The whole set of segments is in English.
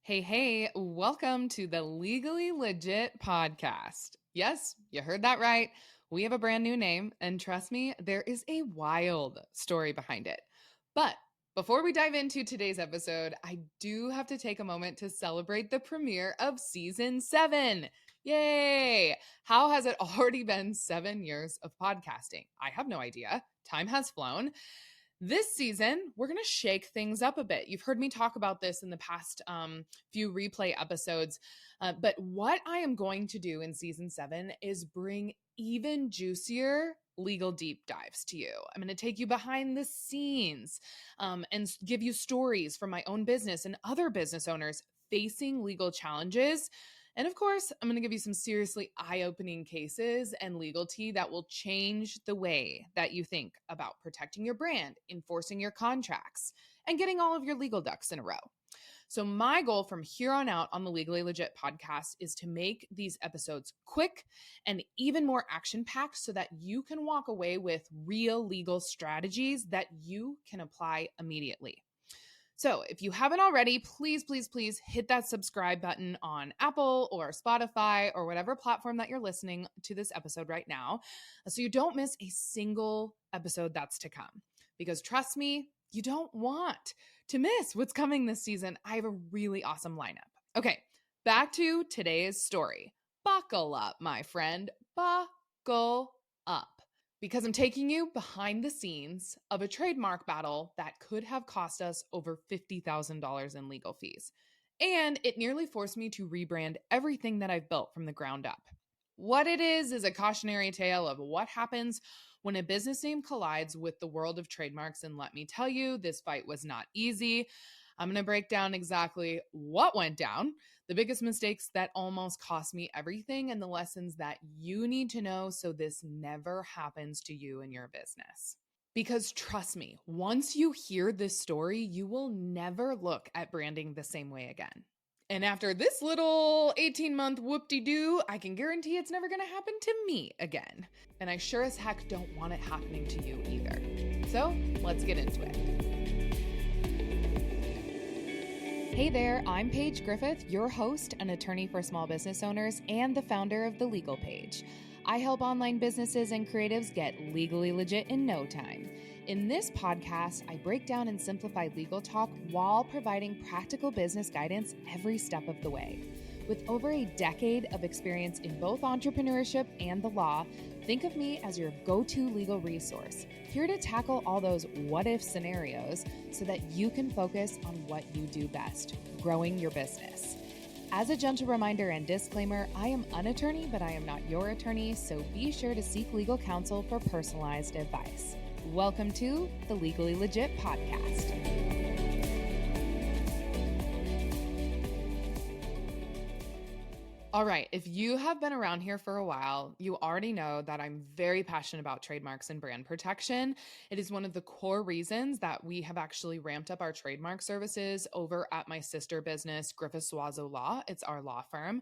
Hey, welcome to the Legally Legit podcast. Yes, you heard that right. We have a brand new name, and trust me, there is a wild story behind it. But before we dive into today's episode, I do have to take a moment to celebrate the premiere of season 7. Yay! How has it already been 7 years of podcasting? I have no idea. Time has flown. This season, we're going to shake things up a bit. You've heard me talk about this in the past few replay episodes. But what I am going to do in season 7 is bring even juicier legal deep dives to you. I'm going to take you behind the scenes and give you stories from my own business and other business owners facing legal challenges. And of course, I'm going to give you some seriously eye-opening cases and legal tea that will change the way that you think about protecting your brand, enforcing your contracts, and getting all of your legal ducks in a row. So my goal from here on out on the Legally Legit podcast is to make these episodes quick and even more action-packed so that you can walk away with real legal strategies that you can apply immediately. So if you haven't already, please hit that subscribe button on Apple or Spotify or whatever platform that you're listening to this episode right now, so you don't miss a single episode that's to come. Because trust me, you don't want to miss what's coming this season. I have a really awesome lineup. Okay, back to today's story. Buckle up, my friend. Buckle up. Because I'm taking you behind the scenes of a trademark battle that could have cost us over $50,000 in legal fees. And it nearly forced me to rebrand everything that I've built from the ground up. What it is a cautionary tale of what happens when a business name collides with the world of trademarks. And let me tell you, this fight was not easy. I'm going to break down exactly what went down, the biggest mistakes that almost cost me everything, and the lessons that you need to know so this never happens to you in your business. Because trust me, once you hear this story, you will never look at branding the same way again. And after this little 18-month whoop-de-doo, I can guarantee it's never going to happen to me again. And I sure as heck don't want it happening to you either. So let's get into it. Hey there, I'm Paige Griffith, your host, an attorney for small business owners, and the founder of The Legal Page. I help online businesses and creatives get legally legit in no time. In this podcast, I break down and simplify legal talk while providing practical business guidance every step of the way. With over a decade of experience in both entrepreneurship and the law, think of me as your go-to legal resource, here to tackle all those what-if scenarios so that you can focus on what you do best, growing your business. As a gentle reminder and disclaimer, I am an attorney, but I am not your attorney, so be sure to seek legal counsel for personalized advice. Welcome to the Legally Legit podcast. All right, if you have been around here for a while, you already know that I'm very passionate about trademarks and brand protection. It is one of the core reasons that we have actually ramped up our trademark services over at my sister business, Griffith Suazo Law. It's our law firm.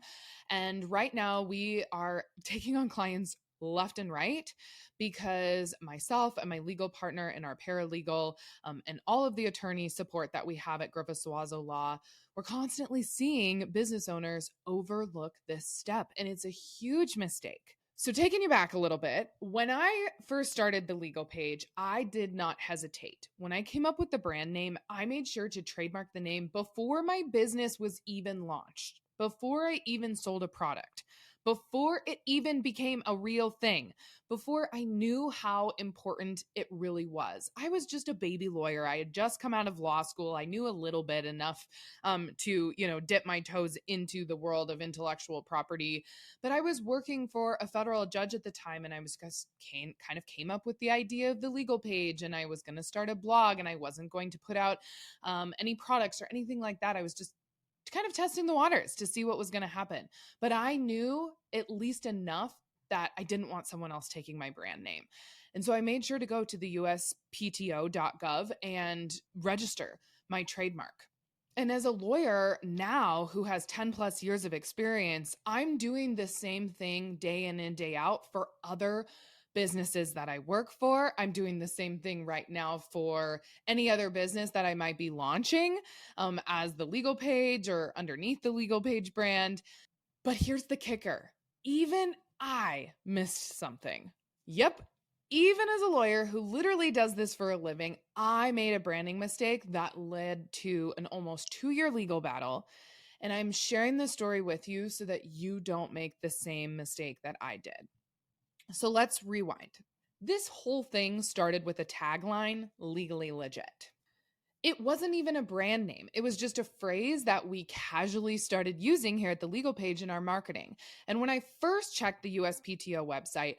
And right now we are taking on clients left and right because myself and my legal partner and our paralegal and all of the attorney support that we have at Griffith Suazo Law, we're constantly seeing business owners overlook this step, and it's a huge mistake. So taking you back a little bit, when I first started the Legal Page, I did not hesitate. When I came up with the brand name, I made sure to trademark the name before my business was even launched, before I even sold a product, before it even became a real thing, before I knew how important it really was. I was just a baby lawyer. I had just come out of law school. I knew a little bit enough to, dip my toes into the world of intellectual property. But I was working for a federal judge at the time, and I was just came up with the idea of the Legal Page, and I was going to start a blog, and I wasn't going to put out any products or anything like that. I was just kind of testing the waters to see what was going to happen. But I knew at least enough that I didn't want someone else taking my brand name. And so I made sure to go to the uspto.gov and register my trademark. And as a lawyer now who has 10 plus years of experience, I'm doing the same thing day in and day out for other businesses that I work for. I'm doing the same thing right now for any other business that I might be launching as the legal page or underneath the legal page brand. But here's the kicker. Even I missed something. Yep. Even as a lawyer who literally does this for a living, I made a branding mistake that led to an almost 2-year legal battle. And I'm sharing this story with you so that you don't make the same mistake that I did. So let's rewind. This whole thing started with a tagline, legally legit. It wasn't even a brand name. It was just a phrase that we casually started using here at the legal page in our marketing. And when I first checked the USPTO website,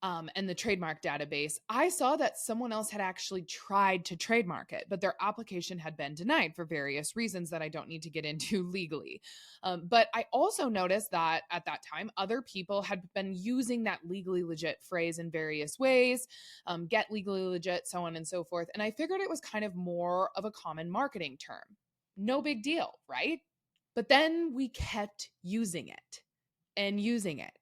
and the trademark database, I saw that someone else had actually tried to trademark it, but their application had been denied for various reasons that I don't need to get into legally. But I also noticed that at that time, other people had been using that legally legit phrase in various ways, get legally legit, so on and so forth. And I figured it was kind of more of a common marketing term. No big deal, right? But then we kept using it and using it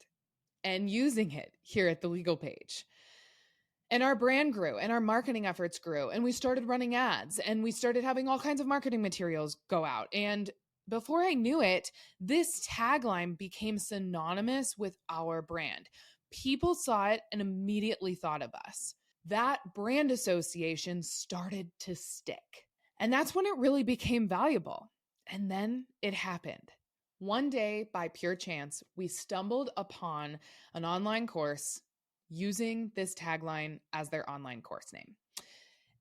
and using it here at the legal page. And our brand grew and our marketing efforts grew and we started running ads and we started having all kinds of marketing materials go out. And before I knew it, this tagline became synonymous with our brand. People saw it and immediately thought of us. That brand association started to stick. And that's when it really became valuable. And then it happened. One day, by pure chance, we stumbled upon an online course using this tagline as their online course name.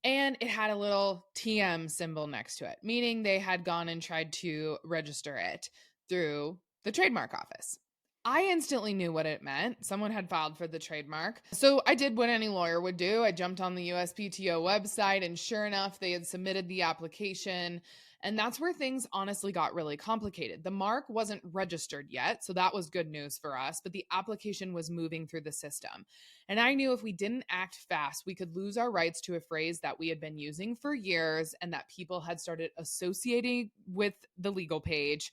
And it had a little TM symbol next to it, meaning they had gone and tried to register it through the trademark office. I instantly knew what it meant. Someone had filed for the trademark. So I did what any lawyer would do. I jumped on the USPTO website, and sure enough, they had submitted the application. And that's where things honestly got really complicated. The mark wasn't registered yet, so that was good news for us, but the application was moving through the system. And I knew if we didn't act fast, we could lose our rights to a phrase that we had been using for years and that people had started associating with the legal page.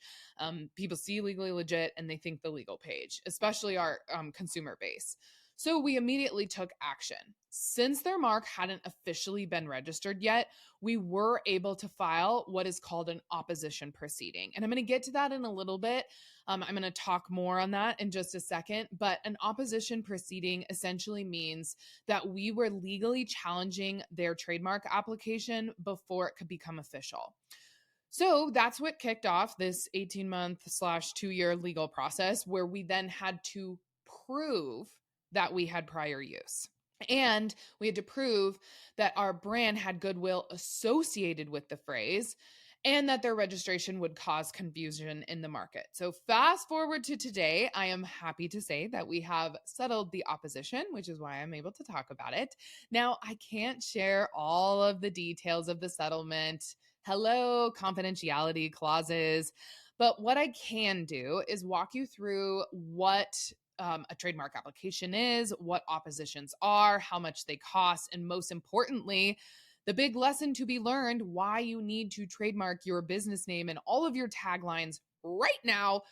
People see legally legit and they think the legal page, especially our consumer base. So we immediately took action. Since their mark hadn't officially been registered yet, we were able to file what is called an opposition proceeding. And I'm going to get to that in a little bit. I'm going to talk more on that in just a second. But an opposition proceeding essentially means that we were legally challenging their trademark application before it could become official. So that's what kicked off this 18-month/2-year legal process, where we then had to prove that we had prior use. And we had to prove that our brand had goodwill associated with the phrase and that their registration would cause confusion in the market. So fast forward to today, I am happy to say that we have settled the opposition, which is why I'm able to talk about it. Now, I can't share all of the details of the settlement. Hello, confidentiality clauses. But what I can do is walk you through what a trademark application is, what oppositions are, how much they cost, and most importantly, the big lesson to be learned, why you need to trademark your business name and all of your taglines right now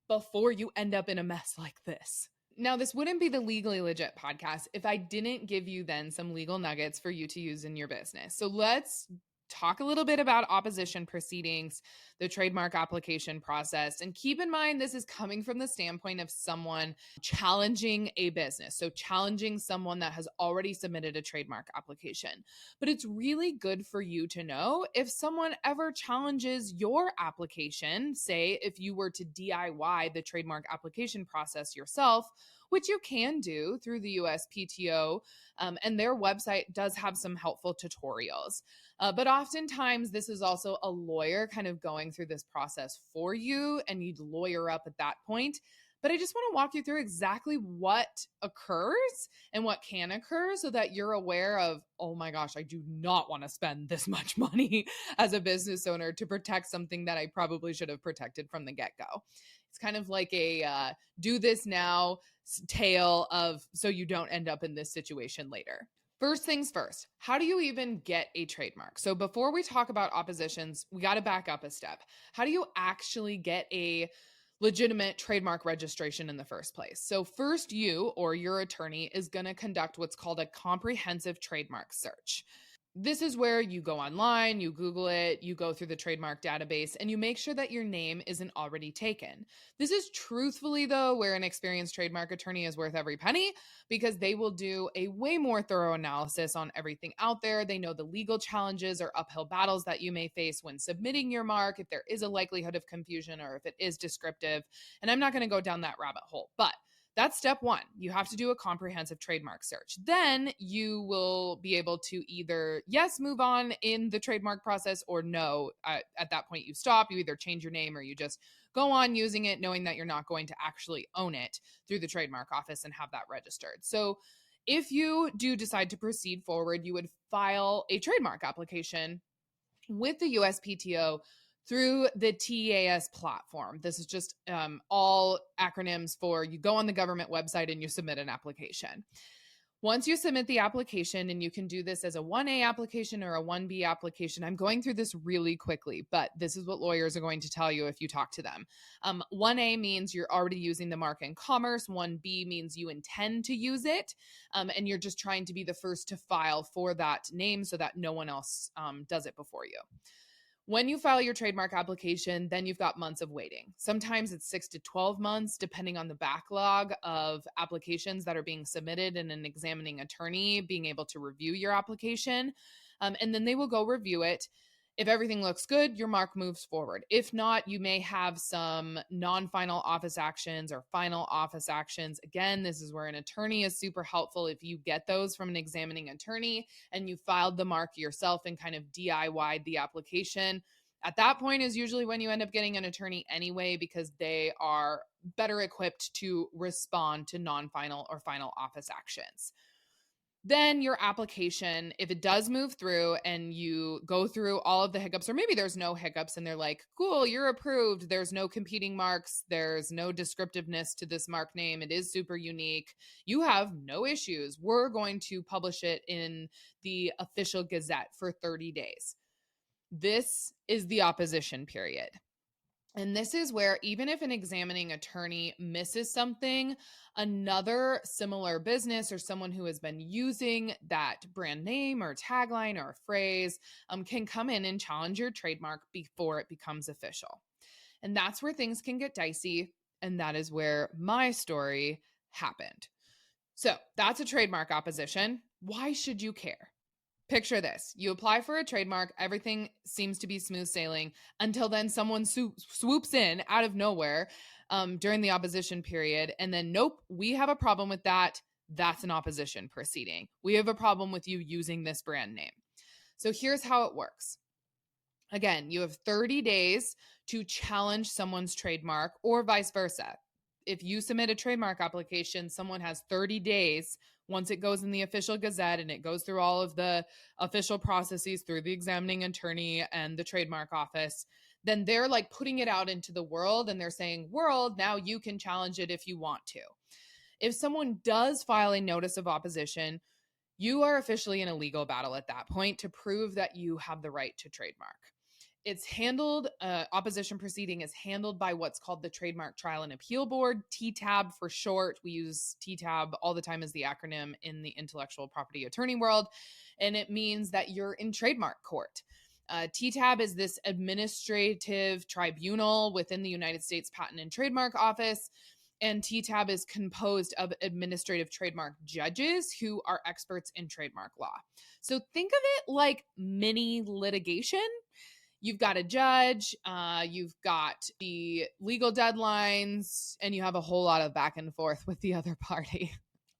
before you end up in a mess like this. Now, this wouldn't be the Legally Legit podcast if I didn't give you then some legal nuggets for you to use in your business. So let's talk a little bit about opposition proceedings, the trademark application process. And keep in mind, this is coming from the standpoint of someone challenging a business. So challenging someone that has already submitted a trademark application. But it's really good for you to know if someone ever challenges your application, say if you were to DIY the trademark application process yourself, which you can do through the USPTO, and their website does have some helpful tutorials. But oftentimes, this is also a lawyer kind of going through this process for you, and you'd lawyer up at that point. But I just want to walk you through exactly what occurs and what can occur so that you're aware of, oh my gosh, I do not want to spend this much money as a business owner to protect something that I probably should have protected from the get-go. It's kind of like a do this now tale of so you don't end up in this situation later. First things first, how do you even get a trademark? So before we talk about oppositions, we got to back up a step. How do you actually get a legitimate trademark registration in the first place. So first, you or your attorney is going to conduct what's called a comprehensive trademark search. This is where you go online, you Google it, you go through the trademark database, and you make sure that your name isn't already taken. This is truthfully, though, where an experienced trademark attorney is worth every penny, because they will do a way more thorough analysis on everything out there. They know the legal challenges or uphill battles that you may face when submitting your mark, if there is a likelihood of confusion or if it is descriptive. And I'm not going to go down that rabbit hole, but that's step one. You have to do a comprehensive trademark search. Then you will be able to either, yes, move on in the trademark process, or no. At that point, you stop. You either change your name or you just go on using it, knowing that you're not going to actually own it through the trademark office and have that registered. So if you do decide to proceed forward, you would file a trademark application with the USPTO through the TEAS platform. This is just all acronyms for you go on the government website and you submit an application. Once you submit the application, and you can do this as a 1A application or a 1B application. I'm going through this really quickly, but this is what lawyers are going to tell you if you talk to them. 1A means you're already using the mark in commerce. 1B means you intend to use it, and you're just trying to be the first to file for that name so that no one else does it before you. When you file your trademark application, then you've got months of waiting. Sometimes it's 6 to 12 months, depending on the backlog of applications that are being submitted and an examining attorney being able to review your application. And then they will go review it. If everything looks good, your mark moves forward. If not, you may have some non-final office actions or final office actions. Again, this is where an attorney is super helpful. If you get those from an examining attorney and you filed the mark yourself and kind of DIY'd the application, at that point is usually when you end up getting an attorney anyway, because they are better equipped to respond to non-final or final office actions. Then your application, if it does move through and you go through all of the hiccups, or maybe there's no hiccups and they're like, cool, you're approved. There's no competing marks. There's no descriptiveness to this mark name. It is super unique. You have no issues. We're going to publish it in the official Gazette for 30 days. This is the opposition period. And this is where, even if an examining attorney misses something, another similar business or someone who has been using that brand name or tagline or phrase can come in and challenge your trademark before it becomes official. And that's where things can get dicey. And that is where my story happened. So that's a trademark opposition. Why should you care? Picture this. You apply for a trademark. Everything seems to be smooth sailing until then someone swoops in out of nowhere during the opposition period. And then, nope, we have a problem with that. That's an opposition proceeding. We have a problem with you using this brand name. So here's how it works. Again, you have 30 days to challenge someone's trademark, or vice versa. If you submit a trademark application, someone has 30 days once it goes in the official Gazette and it goes through all of the official processes through the examining attorney and the trademark office, then they're like putting it out into the world and they're saying, world, now you can challenge it if you want to. If someone does file a notice of opposition, you are officially in a legal battle at that point to prove that you have the right to trademark. It's handled, opposition proceeding is handled by what's called the Trademark Trial and Appeal Board, TTAB for short. We use TTAB all the time as the acronym in the intellectual property attorney world, and it means that you're in trademark court. TTAB is this administrative tribunal within the United States Patent and Trademark Office, and TTAB is composed of administrative trademark judges who are experts in trademark law. So think of it like mini litigation. You've got a judge, you've got the legal deadlines, and you have a whole lot of back and forth with the other party.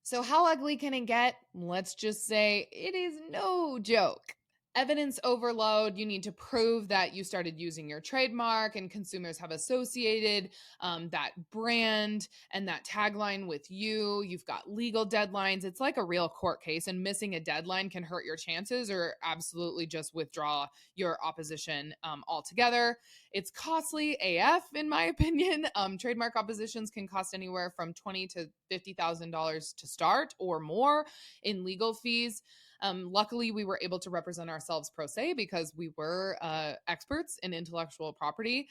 So how ugly can it get? Let's just say it is no joke. Evidence overload. You need to prove that you started using your trademark and consumers have associated that brand and that tagline with you. You've got legal deadlines. It's like a real court case, and missing a deadline can hurt your chances or absolutely just withdraw your opposition altogether. It's costly AF, in my opinion. Trademark oppositions can cost anywhere from $20,000 to $50,000 to start or more in legal fees. Luckily, we were able to represent ourselves pro se because we were experts in intellectual property.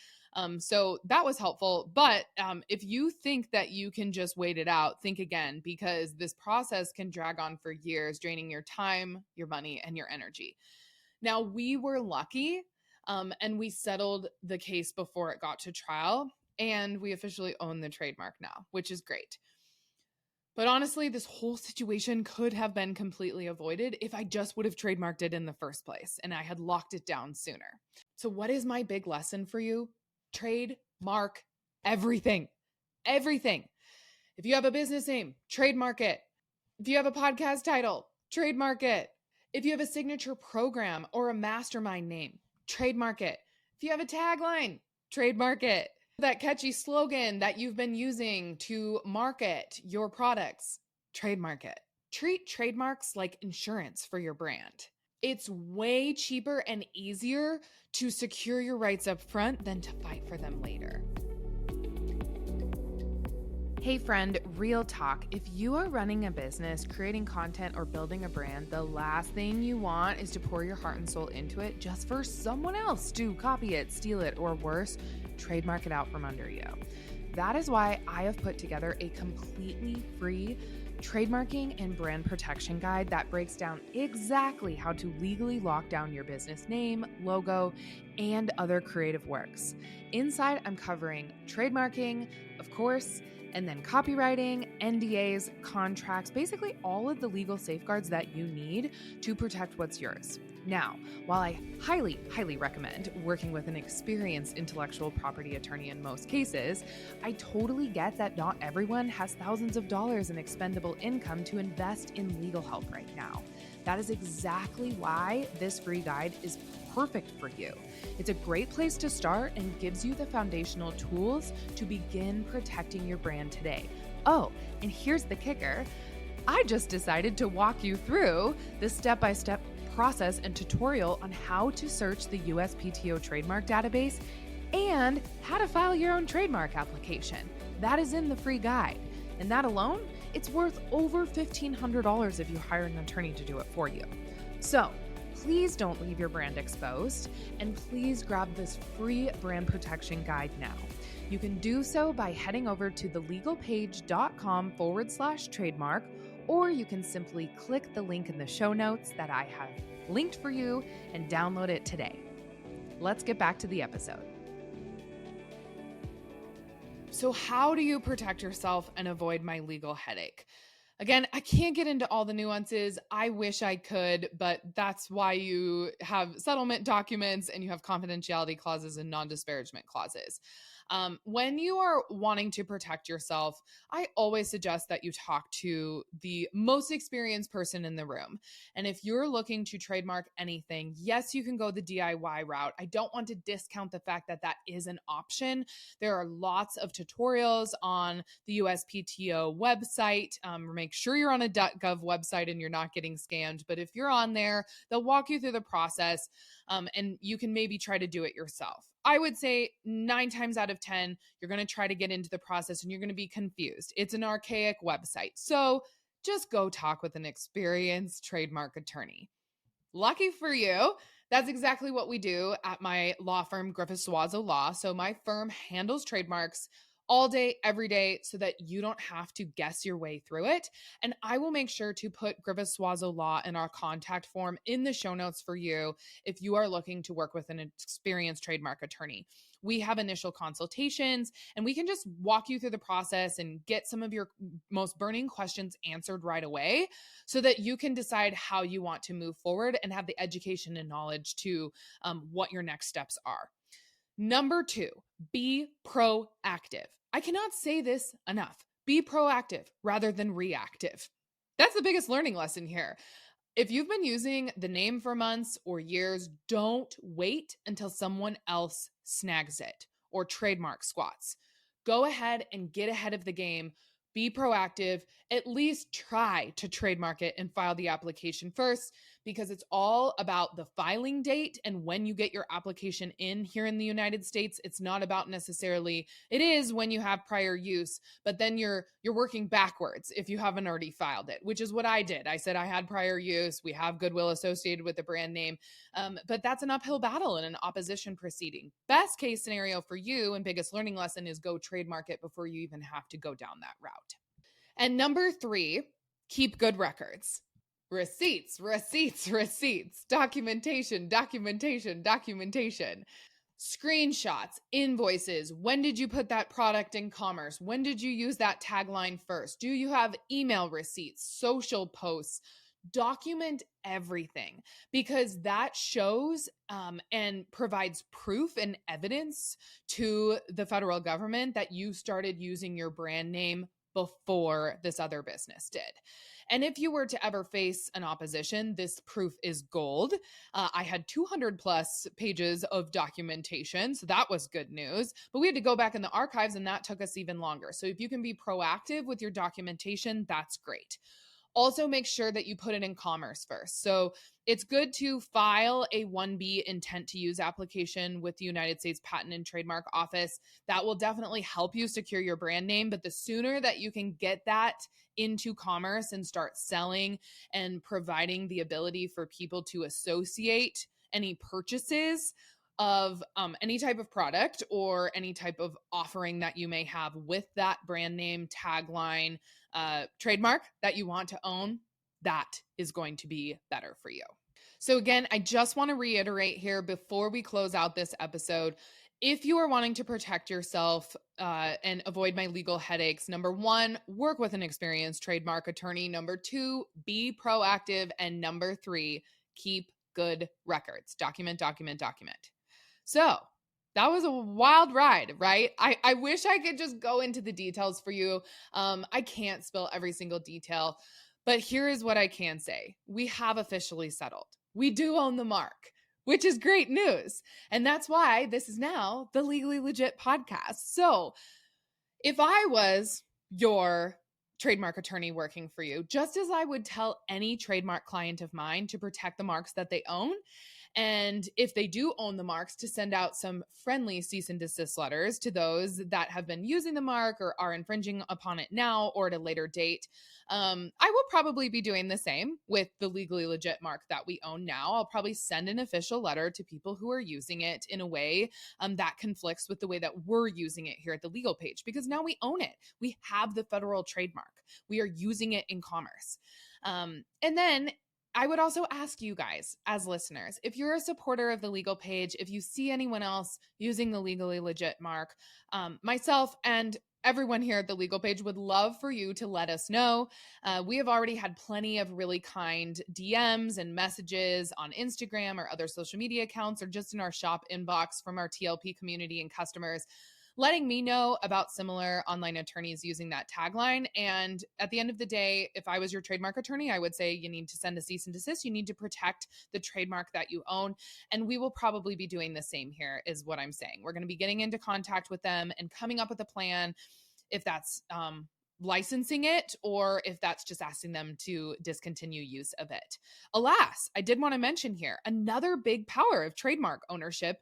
So that was helpful. But if you think that you can just wait it out, think again, because this process can drag on for years, draining your time, your money, and your energy. Now, we were lucky and we settled the case before it got to trial, and we officially own the trademark now, which is great. But honestly, this whole situation could have been completely avoided if I just would have trademarked it in the first place and I had locked it down sooner. So, what is my big lesson for you? Trademark everything. Everything. If you have a business name, trademark it. If you have a podcast title, trademark it. If you have a signature program or a mastermind name, trademark it. If you have a tagline, trademark it. That catchy slogan that you've been using to market your products, trademark it. Treat trademarks like insurance for your brand. It's way cheaper and easier to secure your rights up front than to fight for them later. Hey friend, real talk. If you are running a business, creating content, or building a brand, the last thing you want is to pour your heart and soul into it just for someone else to copy it, steal it, or worse, trademark it out from under you. That is why I have put together a completely free trademarking and brand protection guide that breaks down exactly how to legally lock down your business name, logo, and other creative works. Inside, I'm covering trademarking, of course, and then copywriting, NDAs, contracts, basically all of the legal safeguards that you need to protect what's yours. Now, while I highly, highly recommend working with an experienced intellectual property attorney in most cases, I totally get that not everyone has thousands of dollars in expendable income to invest in legal help right now. That is exactly why this free guide is perfect for you. It's a great place to start and gives you the foundational tools to begin protecting your brand today. Oh, and here's the kicker. I just decided to walk you through the step-by-step process and tutorial on how to search the USPTO trademark database and how to file your own trademark application. That is in the free guide. And that alone, it's worth over $1,500 if you hire an attorney to do it for you. So please don't leave your brand exposed, and please grab this free brand protection guide now. You can do so by heading over to thelegalpage.com/trademark, or you can simply click the link in the show notes that I have linked for you and download it today. Let's get back to the episode. So how do you protect yourself and avoid my legal headache? Again, I can't get into all the nuances. I wish I could, but that's why you have settlement documents and you have confidentiality clauses and non-disparagement clauses. When you are wanting to protect yourself, I always suggest that you talk to the most experienced person in the room. And if you're looking to trademark anything, yes, you can go the DIY route. I don't want to discount the fact that that is an option. There are lots of tutorials on the USPTO website. Make sure you're on a .gov website and you're not getting scammed. But if you're on there, they'll walk you through the process and you can maybe try to do it yourself. I would say 9 times out of 10, you're going to try to get into the process and you're going to be confused. It's an archaic website. So just go talk with an experienced trademark attorney. Lucky for you, that's exactly what we do at my law firm, Griffith Suazo Law. So my firm handles trademarks all day, every day, so that you don't have to guess your way through it. And I will make sure to put Griffith Suazo Law in our contact form in the show notes for you if you are looking to work with an experienced trademark attorney. We have initial consultations and we can just walk you through the process and get some of your most burning questions answered right away so that you can decide how you want to move forward and have the education and knowledge to what your next steps are. Number 2, be proactive. I cannot say this enough. Be proactive rather than reactive. That's the biggest learning lesson here. If you've been using the name for months or years, don't wait until someone else snags it or trademark squats. Go ahead and get ahead of the game. Be proactive. At least try to trademark it and file the application first. because it's all about the filing date and when you get your application in here in the United States. It's not about necessarily, it is when you have prior use, but then you're working backwards if you haven't already filed it, which is what I did. I said I had prior use. We have goodwill associated with the brand name, but that's an uphill battle in an opposition proceeding. Best case scenario for you and biggest learning lesson is go trademark it before you even have to go down that route. And number 3, keep good records. Receipts, receipts, receipts, documentation, documentation, documentation, screenshots, invoices. When did you put that product in commerce? When did you use that tagline first? Do you have email receipts, social posts? Document everything, because that shows and provides proof and evidence to the federal government that you started using your brand name before this other business did. And if you were to ever face an opposition, this proof is gold. I had 200 plus pages of documentation, so that was good news. But we had to go back in the archives, and that took us even longer. So if you can be proactive with your documentation, that's great. Also, make sure that you put it in commerce first. So it's good to file a 1B intent to use application with the United States Patent and Trademark Office. That will definitely help you secure your brand name. But the sooner that you can get that into commerce and start selling and providing the ability for people to associate any purchases of any type of product or any type of offering that you may have with that brand name, tagline, trademark that you want to own, that is going to be better for you. So again, I just want to reiterate here before we close out this episode, if you are wanting to protect yourself and avoid my legal headaches, number 1, work with an experienced trademark attorney. Number 2, be proactive. And number 3, keep good records. Document, document, document. So that was a wild ride, right? I wish I could just go into the details for you. I can't spill every single detail, but here is what I can say. We have officially settled. We do own the mark, which is great news. And that's why this is now the Legally Legit podcast. So if I was your trademark attorney working for you, just as I would tell any trademark client of mine to protect the marks that they own, and if they do own the marks, to send out some friendly cease and desist letters to those that have been using the mark or are infringing upon it now or at a later date. I will probably be doing the same with the Legally Legit mark that we own now. I'll probably send an official letter to people who are using it in a way that conflicts with the way that we're using it here at the Legal Page, because now we own it. We have the federal trademark. We are using it in commerce. And then I would also ask you guys as listeners, if you're a supporter of the Legal Page, if you see anyone else using the Legally Legit mark, myself and everyone here at the Legal Page would love for you to let us know. We have already had plenty of really kind DMs and messages on Instagram or other social media accounts, or just in our shop inbox from our TLP community and customers, letting me know about similar online attorneys using that tagline. And at the end of the day, if I was your trademark attorney, I would say you need to send a cease and desist. You need to protect the trademark that you own. And we will probably be doing the same here, is what I'm saying. We're going to be getting into contact with them and coming up with a plan, if that's licensing it or if that's just asking them to discontinue use of it. Alas, I did want to mention here, another big power of trademark ownership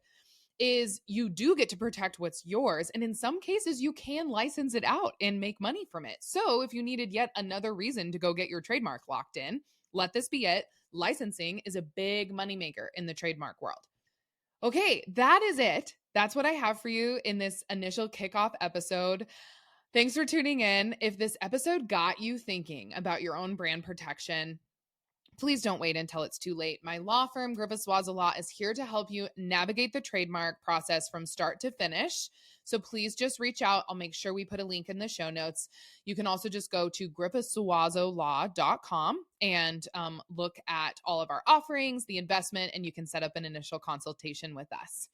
is you do get to protect what's yours. And in some cases, you can license it out and make money from it. So if you needed yet another reason to go get your trademark locked in, let this be it. Licensing is a big moneymaker in the trademark world. Okay, that is it. That's what I have for you in this initial kickoff episode. Thanks for tuning in. If this episode got you thinking about your own brand protection, please don't wait until it's too late. My law firm, Griffiths Waza Law, is here to help you navigate the trademark process from start to finish. So please just reach out. I'll make sure we put a link in the show notes. You can also just go to griffithswazolaw.com and look at all of our offerings, the investment, and you can set up an initial consultation with us.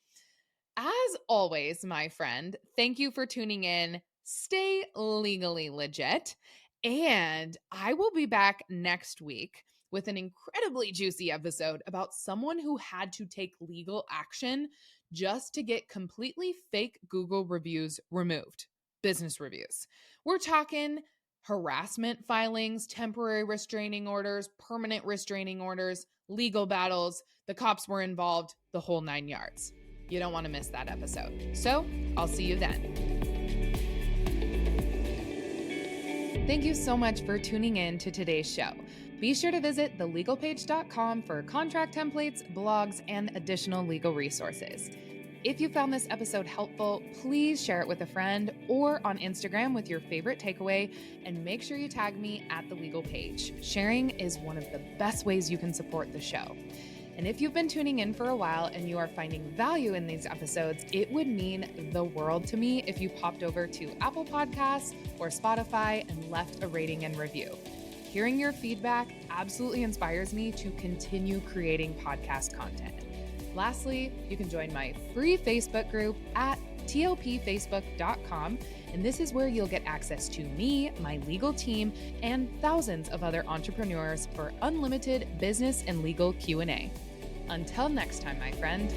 As always, my friend, thank you for tuning in. Stay legally legit. And I will be back next week with an incredibly juicy episode about someone who had to take legal action just to get completely fake Google reviews removed, business reviews. We're talking harassment filings, temporary restraining orders, permanent restraining orders, legal battles, the cops were involved, the whole 9 yards. You don't want to miss that episode. So I'll see you then. Thank you so much for tuning in to today's show. Be sure to visit thelegalpage.com for contract templates, blogs, and additional legal resources. If you found this episode helpful, please share it with a friend or on Instagram with your favorite takeaway, and make sure you tag me at The Legal Page. Sharing is one of the best ways you can support the show. And if you've been tuning in for a while and you are finding value in these episodes, it would mean the world to me if you popped over to Apple Podcasts or Spotify and left a rating and review. Hearing your feedback absolutely inspires me to continue creating podcast content. Lastly, you can join my free Facebook group at tlpfacebook.com, and this is where you'll get access to me, my legal team, and thousands of other entrepreneurs for unlimited business and legal Q&A. Until next time, my friend.